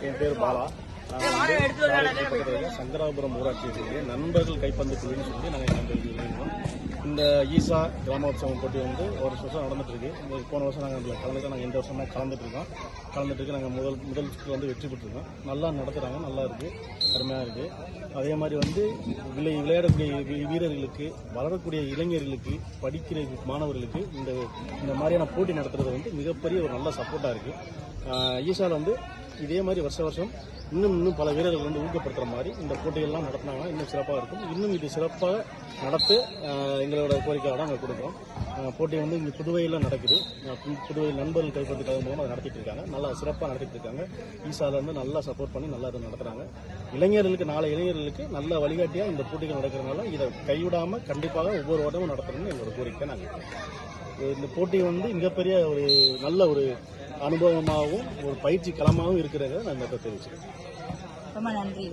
என் பேர் பாலா. சங்கராபுரம் ஊராட்சியினுடைய நண்பர்கள் கைப்பந்து குழுன்னு சொல்லி நாங்கள் நண்பர்கள். இந்த ஈசா கிராமோத்சவம் போட்டி வந்து ஒரு வருஷம் நடந்துட்டு இருக்கு. போன வருஷம் நாங்கள் அதில் கலந்துட்டு நாங்கள் இந்த வருஷம் தான் கலந்துட்டு இருக்கு. நாங்கள் முதல் சுற்று வந்து வெற்றி பெற்றிருக்கோம். நல்லா நடத்துகிறாங்க, நல்லா இருக்கு, அருமையாக இருக்கு. அதே மாதிரி வந்து விளையாடக்கூடிய வீரர்களுக்கு, வளரக்கூடிய இளைஞர்களுக்கு, படிக்கிற மாணவர்களுக்கு இந்த மாதிரியான போட்டி நடத்துறது வந்து மிகப்பெரிய ஒரு நல்ல சப்போர்ட்டாக இருக்கு. ஈசாவில் வந்து இதே மாதிரி வருஷம் இன்னும் பல வீரர்கள் வந்து ஊக்கப்படுத்துகிற மாதிரி இந்த போட்டிகள்லாம் நடத்தினாங்கன்னா இன்னும் சிறப்பாக இருக்கும். இன்னும் இது சிறப்பாக நடத்த எங்களோட கோரிக்கையோட நாங்கள் கொடுக்குறோம். போட்டி வந்து இங்கே புதுவையில் நடக்குது. புதுவையில் நண்பர்கள் கைப்பற்றுக்காக மூலம் அதை நடத்திட்டு இருக்காங்க. நல்லா சிறப்பாக நடத்திட்டு இருக்காங்க. ஈசாவில் வந்து நல்லா சப்போர்ட் பண்ணி நல்லா இதை நடத்துகிறாங்க. நாளை இளைஞர்களுக்கு நல்ல வழிகாட்டியாக இந்த போட்டிகள் நடக்கிறதுனால இதை கைவிடாமல் கண்டிப்பாக ஒவ்வொரு வருடமும் நடத்தணும்னு எங்களோட கோரிக்கை. நாங்கள் இந்த போட்டி வந்து மிகப்பெரிய ஒரு நல்ல ஒரு அனுபவமாகவும் ஒரு பயிற்சி களமாகவும் இருக்கிறத நான் இந்த தெரிவிச்சுக்கிறேன். ரொம்ப நன்றி.